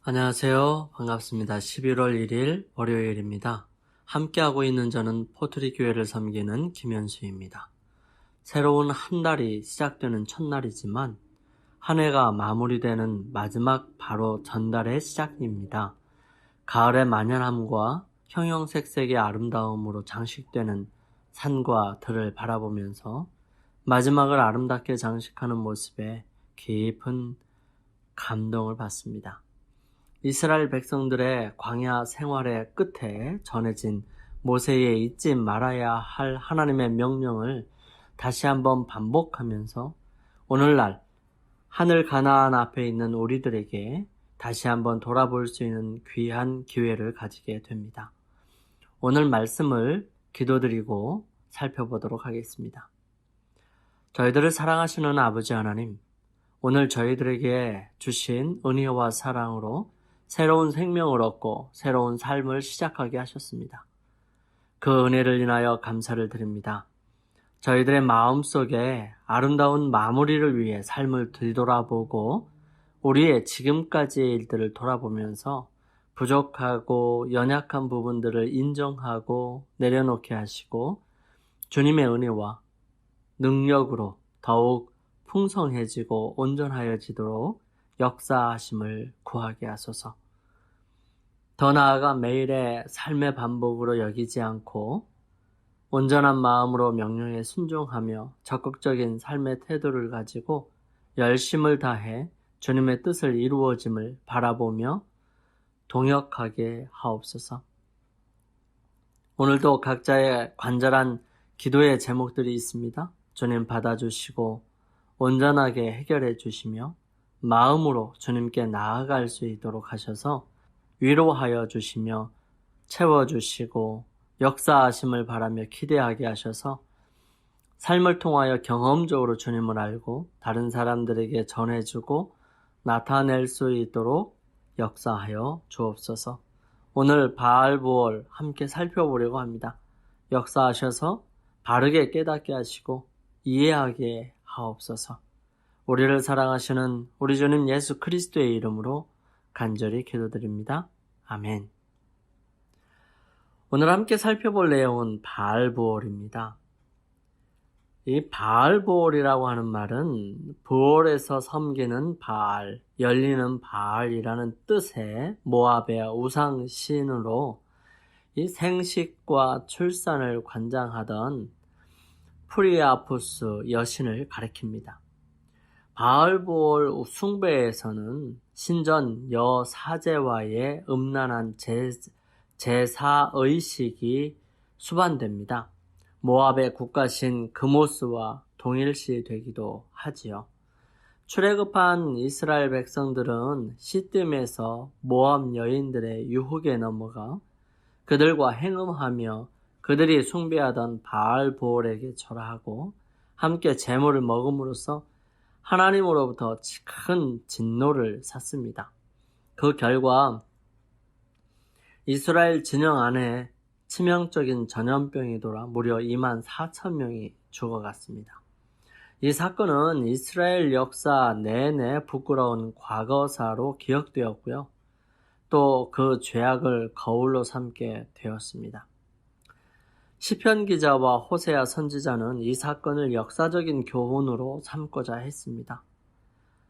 안녕하세요. 반갑습니다. 11월 1일 월요일입니다. 함께하고 있는 저는 포트리 교회를 섬기는 김현수입니다. 새로운 한 달이 시작되는 첫날이지만 한 해가 마무리되는 마지막 바로 전달의 시작입니다. 가을의 만연함과 형형색색의 아름다움으로 장식되는 산과 들을 바라보면서 마지막을 아름답게 장식하는 모습에 깊은 감동을 받습니다. 이스라엘 백성들의 광야 생활의 끝에 전해진 모세의 잊지 말아야 할 하나님의 명령을 다시 한번 반복하면서 오늘날 하늘 가나안 앞에 있는 우리들에게 다시 한번 돌아볼 수 있는 귀한 기회를 가지게 됩니다. 오늘 말씀을 기도드리고 살펴보도록 하겠습니다. 저희들을 사랑하시는 아버지 하나님, 오늘 저희들에게 주신 은혜와 사랑으로 새로운 생명을 얻고 새로운 삶을 시작하게 하셨습니다. 그 은혜를 인하여 감사를 드립니다. 저희들의 마음속에 아름다운 마무리를 위해 삶을 뒤돌아보고 우리의 지금까지의 일들을 돌아보면서 부족하고 연약한 부분들을 인정하고 내려놓게 하시고 주님의 은혜와 능력으로 더욱 풍성해지고 온전하여지도록 역사하심을 구하게 하소서. 더 나아가 매일의 삶의 반복으로 여기지 않고 온전한 마음으로 명령에 순종하며 적극적인 삶의 태도를 가지고 열심을 다해 주님의 뜻을 이루어짐을 바라보며 동역하게 하옵소서. 오늘도 각자의 간절한 기도의 제목들이 있습니다. 주님 받아주시고 온전하게 해결해 주시며 마음으로 주님께 나아갈 수 있도록 하셔서 위로하여 주시며 채워주시고 역사하심을 바라며 기대하게 하셔서 삶을 통하여 경험적으로 주님을 알고 다른 사람들에게 전해주고 나타낼 수 있도록 역사하여 주옵소서. 오늘 바알보올 함께 살펴보려고 합니다. 역사하셔서 바르게 깨닫게 하시고 이해하게 하옵소서. 우리를 사랑하시는 우리 주님 예수 그리스도의 이름으로 간절히 기도드립니다. 아멘. 오늘 함께 살펴볼 내용은 바알보올입니다. 이 바알보올이라고 하는 말은 보올에서 섬기는 바알, 열리는 바알이라는 뜻의 모압의 우상신으로 이 생식과 출산을 관장하던 프리아푸스 여신을 가리킵니다. 바알보올 숭배에서는 신전 여사제와의 음란한 제사의식이 수반됩니다. 모압의 국가신 그모스와 동일시되기도 하지요. 출애굽한 이스라엘 백성들은 시딤에서 모압 여인들의 유혹에 넘어가 그들과 행음하며 그들이 숭배하던 바알보올에게 절하고 함께 제물을 먹음으로써 하나님으로부터 큰 진노를 샀습니다. 그 결과 이스라엘 진영 안에 치명적인 전염병이 돌아 무려 24,000명이 죽어갔습니다. 이 사건은 이스라엘 역사 내내 부끄러운 과거사로 기억되었고요. 또 그 죄악을 거울로 삼게 되었습니다. 시편 기자와 호세아 선지자는 이 사건을 역사적인 교훈으로 삼고자 했습니다.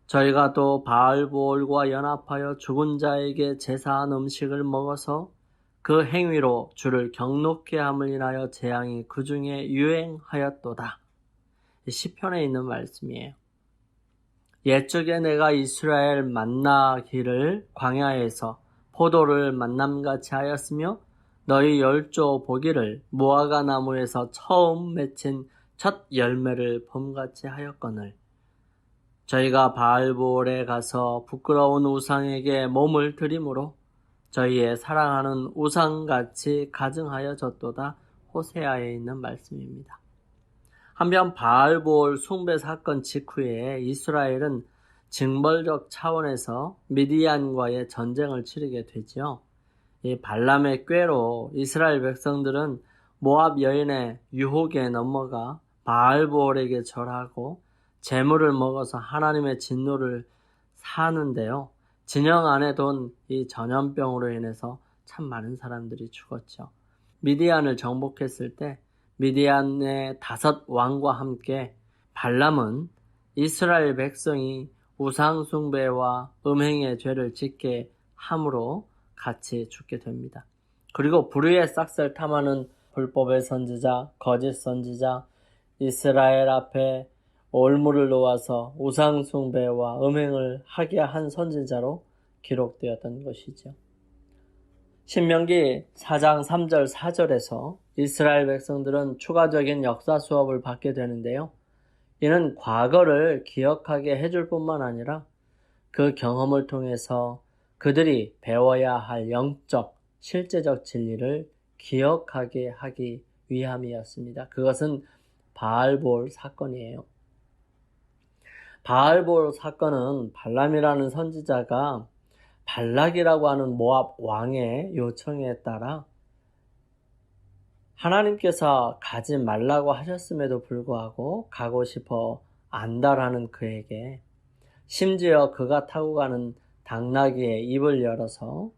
저희가 또 바알보올과 연합하여 죽은 자에게 제사한 음식을 먹어서 그 행위로 주를 경노케 함을 인하여 재앙이 그 중에 유행하였도다. 시편에 있는 말씀이에요. 옛적에 내가 이스라엘 만나기를 광야에서 포도를 만남같이 하였으며 너희 열조 보기를 무화과 나무에서 처음 맺힌 첫 열매를 봄같이 하였거늘 저희가 바알보올에 가서 부끄러운 우상에게 몸을 드림으로 저희의 사랑하는 우상같이 가증하여졌도다. 호세아에 있는 말씀입니다. 한편 바알보올 숭배 사건 직후에 이스라엘은 징벌적 차원에서 미디안과의 전쟁을 치르게 되지요. 이 발람의 꾀로 이스라엘 백성들은 모압 여인의 유혹에 넘어가 바알보올에게 절하고 제물을 먹어서 하나님의 진노를 사는데요. 진영 안에 돈 이 전염병으로 인해서 참 많은 사람들이 죽었죠. 미디안을 정복했을 때 미디안의 5 왕과 함께 발람은 이스라엘 백성이 우상 숭배와 음행의 죄를 짓게 함으로 같이 죽게 됩니다. 그리고 불의의 싹을 탐하는 불법의 선지자, 거짓 선지자, 이스라엘 앞에 올무를 놓아서 우상 숭배와 음행을 하게 한 선지자로 기록되었던 것이죠. 신명기 4장 3절 4절에서 이스라엘 백성들은 추가적인 역사 수업을 받게 되는데요. 이는 과거를 기억하게 해줄 뿐만 아니라 그 경험을 통해서 그들이 배워야 할 영적, 실제적 진리를 기억하게 하기 위함이었습니다. 그것은 바알볼 사건이에요. 바알볼 사건은 발람이라는 선지자가 발락이라고 하는 모압 왕의 요청에 따라 하나님께서 가지 말라고 하셨음에도 불구하고 가고 싶어 안다라는 그에게 심지어 그가 타고 가는 당나귀의 입을 열어서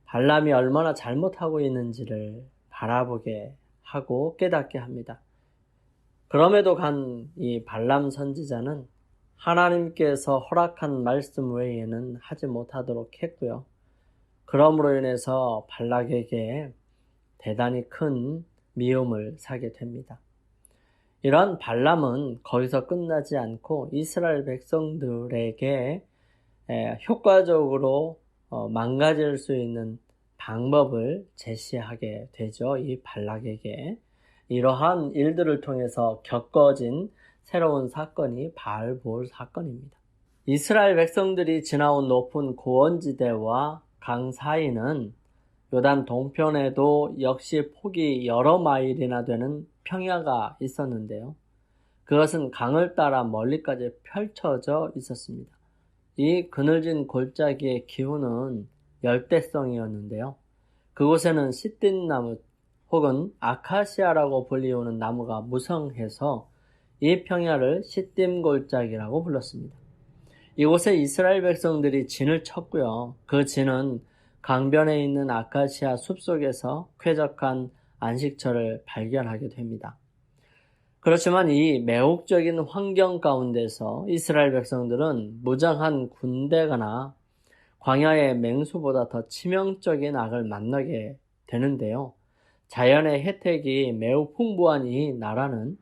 발람이 얼마나 잘못하고 있는지를 바라보게 하고 깨닫게 합니다. 그럼에도 간 이 발람 선지자는 하나님께서 허락한 말씀 외에는 하지 못하도록 했고요. 그러므로 인해서 발락에게 대단히 큰 미움을 사게 됩니다. 이런 발람은 거기서 끝나지 않고 이스라엘 백성들에게 효과적으로 망가질 수 있는 방법을 제시하게 되죠. 이 발락에게. 이러한 일들을 통해서 겪어진 새로운 사건이 바알볼 사건입니다. 이스라엘 백성들이 지나온 높은 고원지대와 강 사이는 요단 동편에도 역시 폭이 여러 마일이나 되는 평야가 있었는데요. 그것은 강을 따라 멀리까지 펼쳐져 있었습니다. 이 그늘진 골짜기의 기후는 열대성이었는데요. 그곳에는 시띠나무 혹은 아카시아라고 불리우는 나무가 무성해서 이 평야를 시딤골짜기라고 불렀습니다. 이곳에 이스라엘 백성들이 진을 쳤고요. 그 진은 강변에 있는 아카시아 숲속에서 쾌적한 안식처를 발견하게 됩니다. 그렇지만 이 매혹적인 환경 가운데서 이스라엘 백성들은 무장한 군대거나 광야의 맹수보다 더 치명적인 악을 만나게 되는데요. 자연의 혜택이 매우 풍부한 이 나라는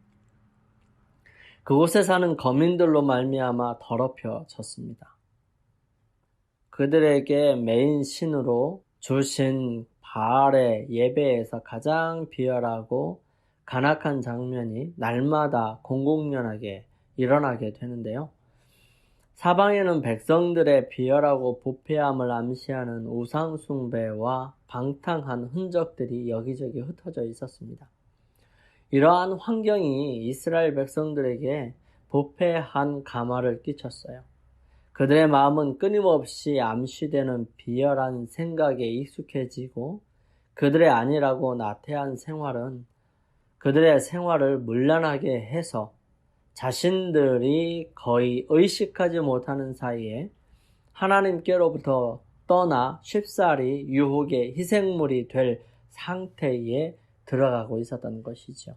그곳에 사는 거민들로 말미암아 더럽혀졌습니다. 그들에게 메인 신으로 주신 바알의 예배에서 가장 비열하고 간악한 장면이 날마다 공공연하게 일어나게 되는데요. 사방에는 백성들의 비열하고 부패함을 암시하는 우상 숭배와 방탕한 흔적들이 여기저기 흩어져 있었습니다. 이러한 환경이 이스라엘 백성들에게 부패한 감화를 끼쳤어요. 그들의 마음은 끊임없이 암시되는 비열한 생각에 익숙해지고 그들의 아니라고 나태한 생활은 그들의 생활을 문란하게 해서 자신들이 거의 의식하지 못하는 사이에 하나님께로부터 떠나 쉽사리 유혹의 희생물이 될 상태에 들어가고 있었던 것이죠.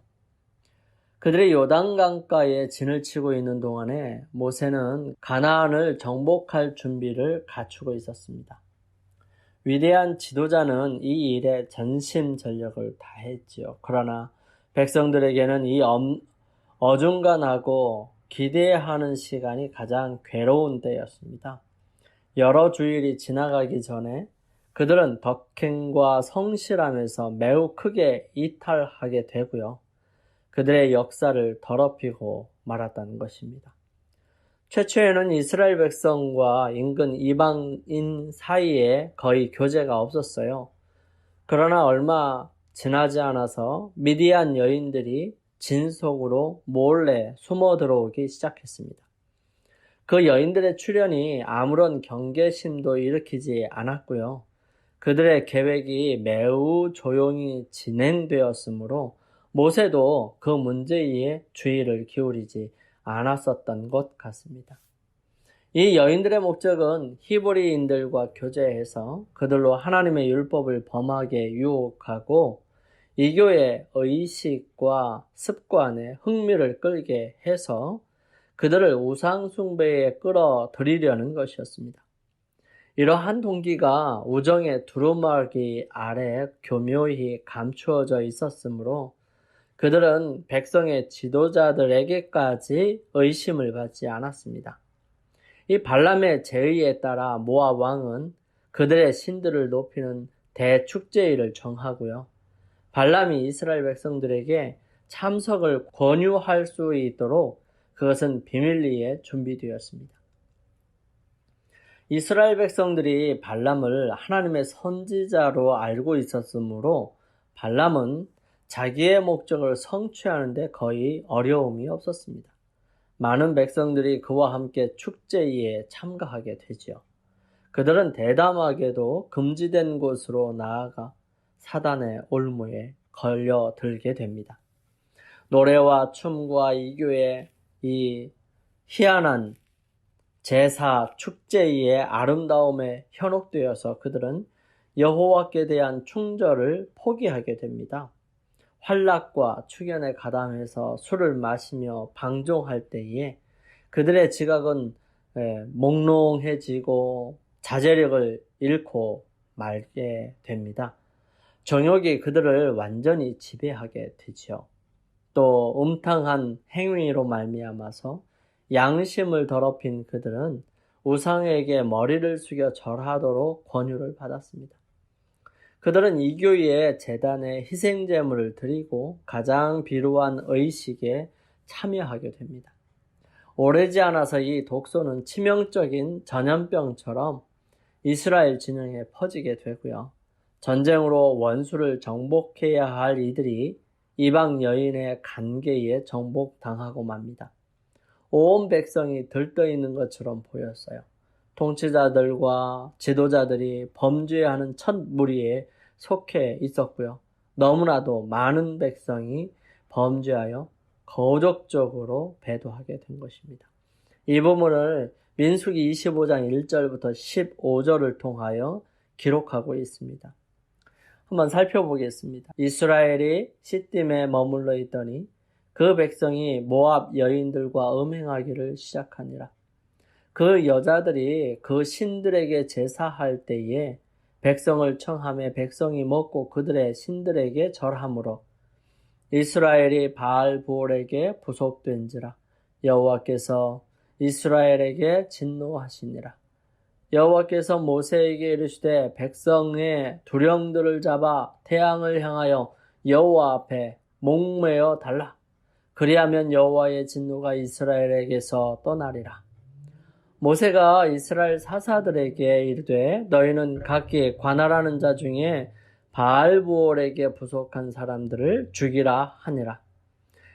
그들의 요단강가에 진을 치고 있는 동안에 모세는 가나안을 정복할 준비를 갖추고 있었습니다. 위대한 지도자는 이 일에 전심전력을 다했지요. 그러나 백성들에게는 이 어중간하고 기대하는 시간이 가장 괴로운 때였습니다. 여러 주일이 지나가기 전에 그들은 덕행과 성실함에서 매우 크게 이탈하게 되고요. 그들의 역사를 더럽히고 말았다는 것입니다. 최초에는 이스라엘 백성과 인근 이방인 사이에 거의 교제가 없었어요. 그러나 얼마 지나지 않아서 미디안 여인들이 진 속으로 몰래 숨어 들어오기 시작했습니다. 그 여인들의 출현이 아무런 경계심도 일으키지 않았고요. 그들의 계획이 매우 조용히 진행되었으므로 모세도 그 문제에 주의를 기울이지 않았었던 것 같습니다. 이 여인들의 목적은 히브리인들과 교제해서 그들로 하나님의 율법을 범하게 유혹하고 이교의 의식과 습관에 흥미를 끌게 해서 그들을 우상 숭배에 끌어들이려는 것이었습니다. 이러한 동기가 우정의 두루마기 아래 교묘히 감추어져 있었으므로 그들은 백성의 지도자들에게까지 의심을 받지 않았습니다. 이 발람의 제의에 따라 모압 왕은 그들의 신들을 높이는 대축제일을 정하고요. 발람이 이스라엘 백성들에게 참석을 권유할 수 있도록 그것은 비밀리에 준비되었습니다. 이스라엘 백성들이 발람을 하나님의 선지자로 알고 있었으므로 발람은 자기의 목적을 성취하는 데 거의 어려움이 없었습니다. 많은 백성들이 그와 함께 축제에 참가하게 되지요. 그들은 대담하게도 금지된 곳으로 나아가 사단의 올무에 걸려들게 됩니다. 노래와 춤과 이교의 이 희한한 제사 축제의 아름다움에 현혹되어서 그들은 여호와께 대한 충절을 포기하게 됩니다. 환락과 축연에 가담해서 술을 마시며 방종할 때에 그들의 지각은 몽롱해지고 자제력을 잃고 말게 됩니다. 정욕이 그들을 완전히 지배하게 되죠. 또 음탕한 행위로 말미암아서 양심을 더럽힌 그들은 우상에게 머리를 숙여 절하도록 권유를 받았습니다. 그들은 이교의 제단에 희생제물을 드리고 가장 비루한 의식에 참여하게 됩니다. 오래지 않아서 이 독소는 치명적인 전염병처럼 이스라엘 진영에 퍼지게 되고요. 전쟁으로 원수를 정복해야 할 이들이 이방 여인의 간계에 정복당하고 맙니다. 온 백성이 들떠있는 것처럼 보였어요. 통치자들과 지도자들이 범죄하는 첫 무리에 속해 있었고요. 너무나도 많은 백성이 범죄하여 거족적으로 배도하게 된 것입니다. 이 부분을 민수기 25장 1절부터 15절을 통하여 기록하고 있습니다. 한번 살펴보겠습니다. 이스라엘이 시딤에 머물러 있더니 그 백성이 모압 여인들과 음행하기를 시작하니라. 그 여자들이 그 신들에게 제사할 때에 백성을 청하며 백성이 먹고 그들의 신들에게 절하므로 이스라엘이 바알브올에게 부속된지라. 여호와께서 이스라엘에게 진노하시니라. 여호와께서 모세에게 이르시되 백성의 두령들을 잡아 태양을 향하여 여호와 앞에 목매어 달라. 그리하면 여호와의 진노가 이스라엘에게서 떠나리라. 모세가 이스라엘 사사들에게 이르되 너희는 각기 관할하는 자 중에 바알브올에게 부속한 사람들을 죽이라 하니라.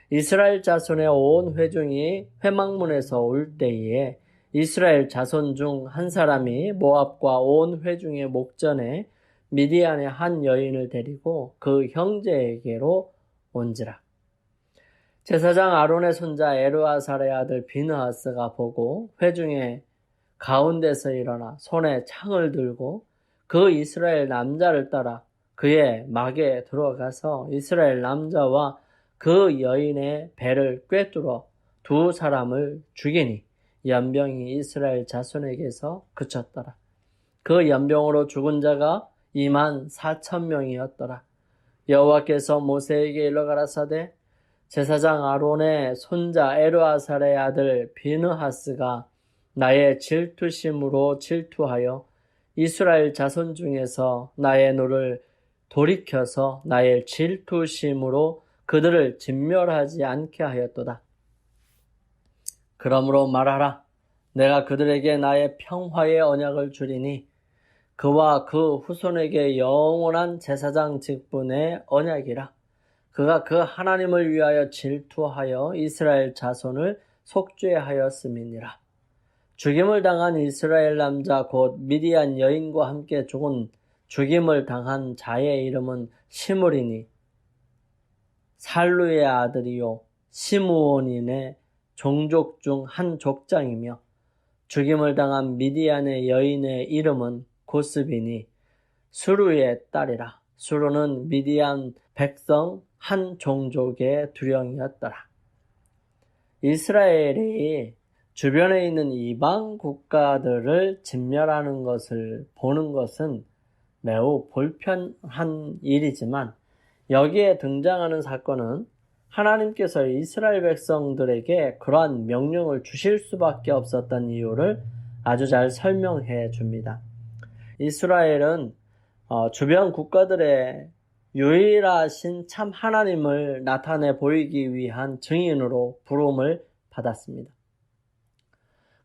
이스라엘 자손의 온 회중이 회막문에서 올 때에 이스라엘 자손 중 한 사람이 모압과 온 회중의 목전에 미디안의 한 여인을 데리고 그 형제에게로 온지라. 제사장 아론의 손자 엘르아살의 아들 비느하스가 보고 회중의 가운데서 일어나 손에 창을 들고 그 이스라엘 남자를 따라 그의 막에 들어가서 이스라엘 남자와 그 여인의 배를 꿰뚫어 두 사람을 죽이니 연병이 이스라엘 자손에게서 그쳤더라. 그 연병으로 죽은 자가 24,000명이었더라. 여호와께서 모세에게 일러 가라사대 제사장 아론의 손자 엘르아살의 아들 비느하스가 나의 질투심으로 질투하여 이스라엘 자손 중에서 나의 노를 돌이켜서 나의 질투심으로 그들을 진멸하지 않게 하였도다. 그러므로 말하라. 내가 그들에게 나의 평화의 언약을 주리니 그와 그 후손에게 영원한 제사장 직분의 언약이라. 그가 그 하나님을 위하여 질투하여 이스라엘 자손을 속죄하였음이니라. 죽임을 당한 이스라엘 남자 곧 미디안 여인과 함께 죽임을 당한 자의 이름은 시므리니 살루의 아들이요 시므온인의 종족 중 한 족장이며 죽임을 당한 미디안의 여인의 이름은 고스비니 수루의 딸이라. 수루는 미디안 백성 한 종족의 두령이었더라. 이스라엘이 주변에 있는 이방 국가들을 진멸하는 것을 보는 것은 매우 불편한 일이지만 여기에 등장하는 사건은 하나님께서 이스라엘 백성들에게 그러한 명령을 주실 수밖에 없었던 이유를 아주 잘 설명해 줍니다. 이스라엘은 주변 국가들의 유일하신 참 하나님을 나타내 보이기 위한 증인으로 부름을 받았습니다.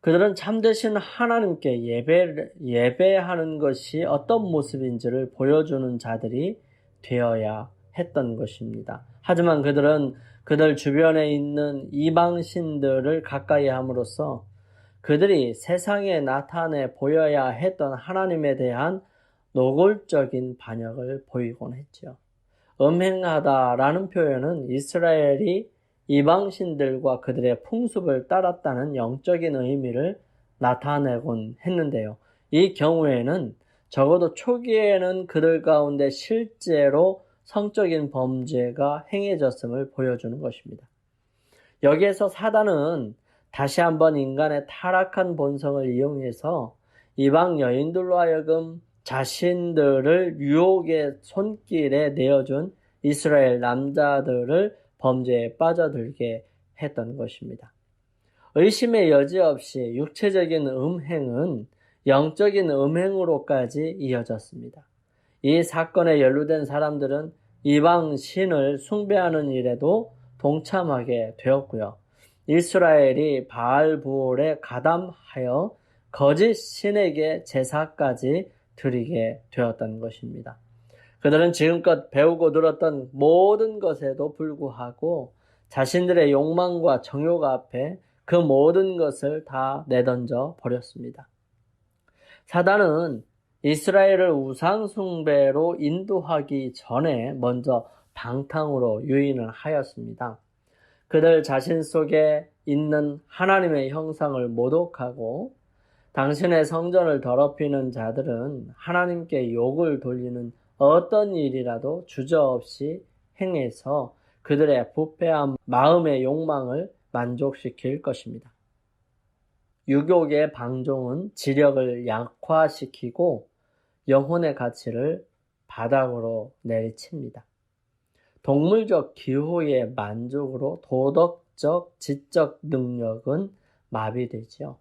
그들은 참되신 하나님께 예배하는 것이 어떤 모습인지를 보여주는 자들이 되어야 했던 것입니다. 하지만 그들은 그들 주변에 있는 이방신들을 가까이 함으로써 그들이 세상에 나타내 보여야 했던 하나님에 대한 노골적인 반역을 보이곤 했죠. 음행하다라는 표현은 이스라엘이 이방신들과 그들의 풍습을 따랐다는 영적인 의미를 나타내곤 했는데요. 이 경우에는 적어도 초기에는 그들 가운데 실제로 성적인 범죄가 행해졌음을 보여주는 것입니다. 여기에서 사단은 다시 한번 인간의 타락한 본성을 이용해서 이방 여인들로 하여금 자신들을 유혹의 손길에 내어준 이스라엘 남자들을 범죄에 빠져들게 했던 것입니다. 의심의 여지 없이 육체적인 음행은 영적인 음행으로까지 이어졌습니다. 이 사건에 연루된 사람들은 이방 신을 숭배하는 일에도 동참하게 되었고요. 이스라엘이 바알부올에 가담하여 거짓 신에게 제사까지 드리게 되었던 것입니다. 그들은 지금껏 배우고 들었던 모든 것에도 불구하고 자신들의 욕망과 정욕 앞에 그 모든 것을 다 내던져 버렸습니다. 사단은 이스라엘을 우상숭배로 인도하기 전에 먼저 방탕으로 유인을 하였습니다. 그들 자신 속에 있는 하나님의 형상을 모독하고 당신의 성전을 더럽히는 자들은 하나님께 욕을 돌리는 어떤 일이라도 주저없이 행해서 그들의 부패한 마음의 욕망을 만족시킬 것입니다. 유욕의 방종은 지력을 약화시키고 영혼의 가치를 바닥으로 내리칩니다. 동물적 기호의 만족으로 도덕적, 지적 능력은 마비되죠.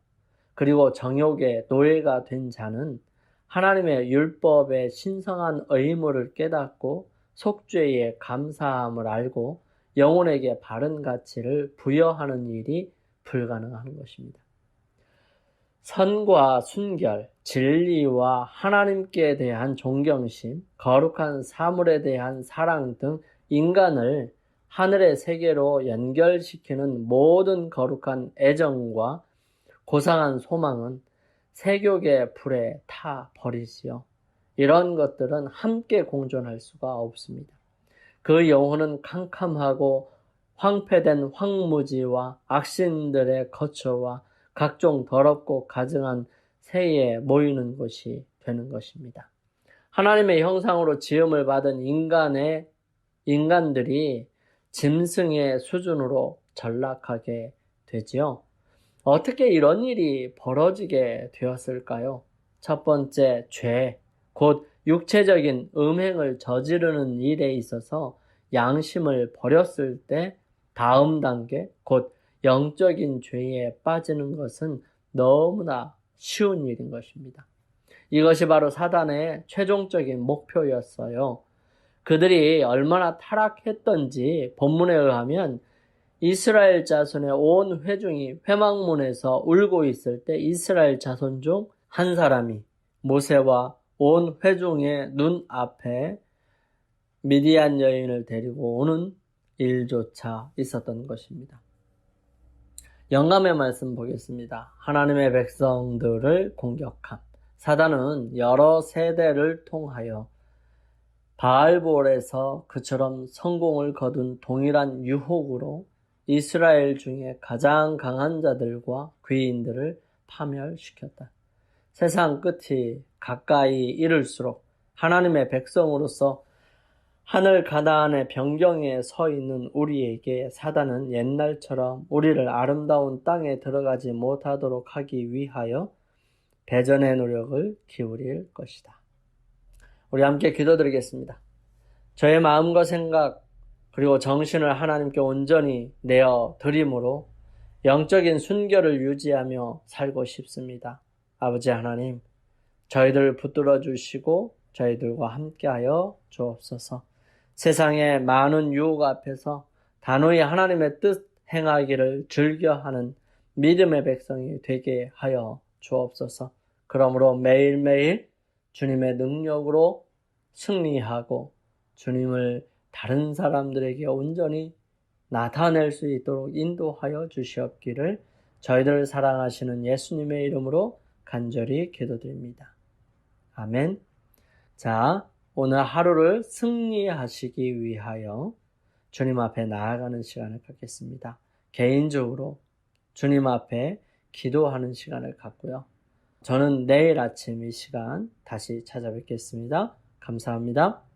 그리고 정욕의 노예가 된 자는 하나님의 율법의 신성한 의무를 깨닫고 속죄의 감사함을 알고 영혼에게 바른 가치를 부여하는 일이 불가능한 것입니다. 선과 순결, 진리와 하나님께 대한 존경심, 거룩한 사물에 대한 사랑 등 인간을 하늘의 세계로 연결시키는 모든 거룩한 애정과 고상한 소망은 세욕의 불에 타 버리지요. 이런 것들은 함께 공존할 수가 없습니다. 그 영혼은 캄캄하고 황폐된 황무지와 악신들의 거처와 각종 더럽고 가증한 새에 모이는 곳이 되는 것입니다. 하나님의 형상으로 지음을 받은 인간들이 짐승의 수준으로 전락하게 되지요. 어떻게 이런 일이 벌어지게 되었을까요? 첫 번째, 죄, 곧 육체적인 음행을 저지르는 일에 있어서 양심을 버렸을 때 다음 단계, 곧 영적인 죄에 빠지는 것은 너무나 쉬운 일인 것입니다. 이것이 바로 사단의 최종적인 목표였어요. 그들이 얼마나 타락했던지 본문에 의하면 이스라엘 자손의 온 회중이 회막문에서 울고 있을 때 이스라엘 자손 중 한 사람이 모세와 온 회중의 눈앞에 미디안 여인을 데리고 오는 일조차 있었던 것입니다. 영감의 말씀 보겠습니다. 하나님의 백성들을 공격함. 사단은 여러 세대를 통하여 바알볼에서 그처럼 성공을 거둔 동일한 유혹으로 이스라엘 중에 가장 강한 자들과 귀인들을 파멸시켰다. 세상 끝이 가까이 이를수록 하나님의 백성으로서 하늘 가나안의 변경에 서 있는 우리에게 사단은 옛날처럼 우리를 아름다운 땅에 들어가지 못하도록 하기 위하여 배전의 노력을 기울일 것이다. 우리 함께 기도드리겠습니다. 저의 마음과 생각 그리고 정신을 하나님께 온전히 내어 드림으로 영적인 순결을 유지하며 살고 싶습니다. 아버지 하나님, 저희들 붙들어 주시고 저희들과 함께하여 주옵소서. 세상의 많은 유혹 앞에서 단호히 하나님의 뜻 행하기를 즐겨하는 믿음의 백성이 되게 하여 주옵소서. 그러므로 매일매일 주님의 능력으로 승리하고 주님을 다른 사람들에게 온전히 나타낼 수 있도록 인도하여 주시옵기를 저희들을 사랑하시는 예수님의 이름으로 간절히 기도드립니다. 아멘. 자, 오늘 하루를 승리하시기 위하여 주님 앞에 나아가는 시간을 갖겠습니다. 개인적으로 주님 앞에 기도하는 시간을 갖고요. 저는 내일 아침 이 시간 다시 찾아뵙겠습니다. 감사합니다.